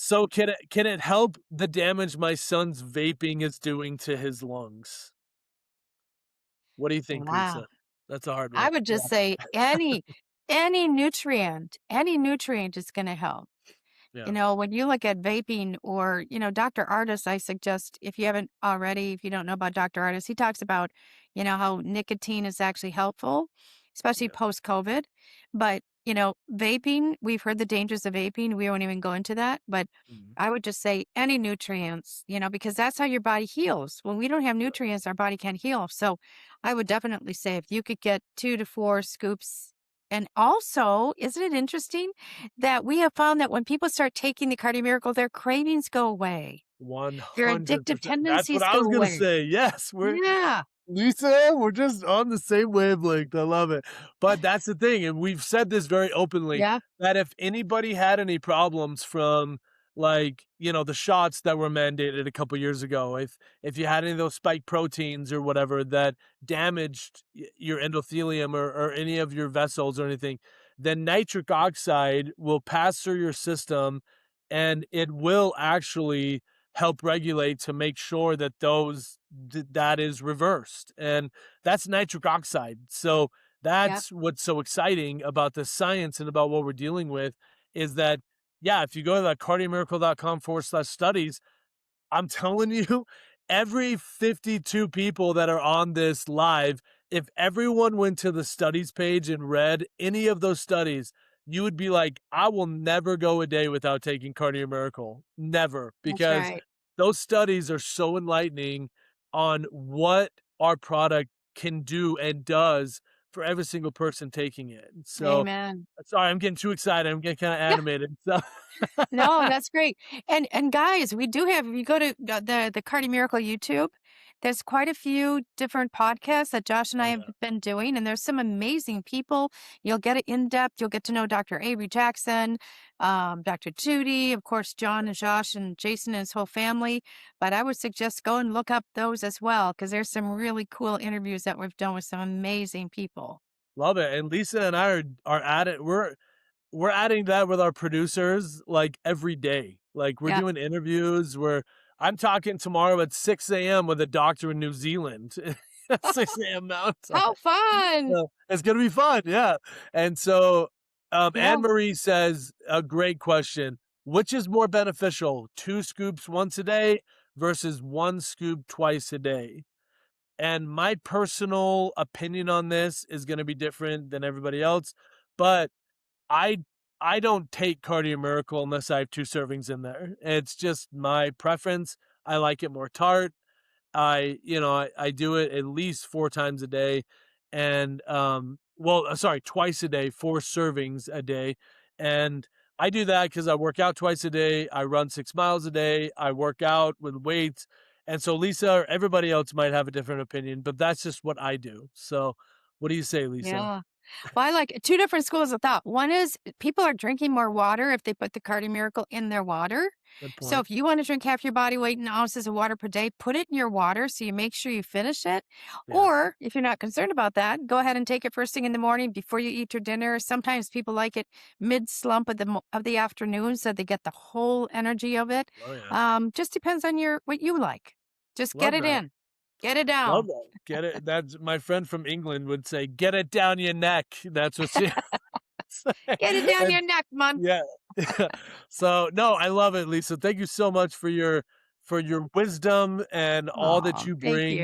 So can it help the damage my son's vaping is doing to his lungs? What do you think, Wow. Lisa? That's a hard I one. would Yeah, just say any nutrient is gonna help. yeah, When you look at vaping or, Dr. Artis, I suggest if you haven't already, if you don't know about Dr. Artis, he talks about, how nicotine is actually helpful, especially yeah. post COVID. But, vaping, we've heard the dangers of vaping. We won't even go into that. But Mhm. I would just say any nutrients, because that's how your body heals. When we don't have Right. nutrients, our body can't heal. So I would definitely say if you could get 2 to 4 scoops. And also, isn't it interesting that we have found that when people start taking the Cardio Miracle, their cravings go away. Their addictive 100%. That's what tendencies I go was gonna away. say. Yes, Yeah. Lisa, we're just on the same wavelength. I love it. But that's the thing, and we've said this very openly, Yeah. that if anybody had any problems from, like, the shots that were mandated a couple years ago, if you had any of those spike proteins or whatever that damaged your endothelium or any of your vessels or anything, then nitric oxide will pass through your system and it will actually help regulate to make sure that that is reversed, and that's nitric oxide. So Yep. that's what's so exciting about the science and about what we're dealing with is that, yeah, if you go to that cardiomiracle.com/studies, I'm telling you, every 52 people that are on this live, if everyone went to the studies page and read any of those studies, you would be like, I will never go a day without taking Cardio Miracle. Never. That's Because right. those studies are so enlightening on what our product can do and does for every single person taking it. So, Amen. sorry, I'm getting too excited. I'm getting kind of animated. So, No, that's great. And guys, we do have if you go to the Cardi Miracle YouTube, there's quite a few different podcasts that Josh and I oh have yeah, been doing, and there's some amazing people. You'll get it in depth. You'll get to know Dr. Avery Jackson, Dr. Judy, of course, John and Josh and Jason and his whole family. But I would suggest go and look up those as well because there's some really cool interviews that we've done with some amazing people. love it. And Lisa and I are at it. We're adding that with our producers, like, every day. Like, we're Yeah. doing interviews where I'm talking tomorrow at 6 a.m. with a doctor in New Zealand at 6 a.m. Mountain How Time. fun! So, it's gonna be fun, yeah. And so, Yeah. Anne Marie says, a great question. Which is more beneficial, 2 scoops once a day versus 1 scoop twice a day? And my personal opinion on this is gonna be different than everybody else, but I I don't take Cardio Miracle unless I have 2 servings in there. It's just my preference. I like it more tart. I do it at least 4 times a day and, sorry, twice a day, 4 servings a day, and I do that because I work out twice a day, I run 6 miles a day, I work out with weights, and so Lisa or everybody else might have a different opinion, but that's just what I do. So, what do you say, Lisa? Yeah. Well, I like 2 different schools of thought. One is people are drinking more water if they put the Cardi Miracle in their water. Good So point. if you want to drink half your body weight in ounces of water per day, put it in your water so you make sure you finish it. Yes. Or if you're not concerned about that, go ahead and take it first thing in the morning before you eat your dinner. Sometimes people like it mid slump of the afternoon so they get the whole energy of it. Oh, yeah. Just depends on your what you like. Just get Love it that. in. Get it Love down. that. Get it that's my friend from England would say, "Get it down your neck." That's what she say. Get it down And your neck, man. yeah. So, no, I love it, Lisa. Thank you so much for your wisdom and all that Oh, you thank bring you.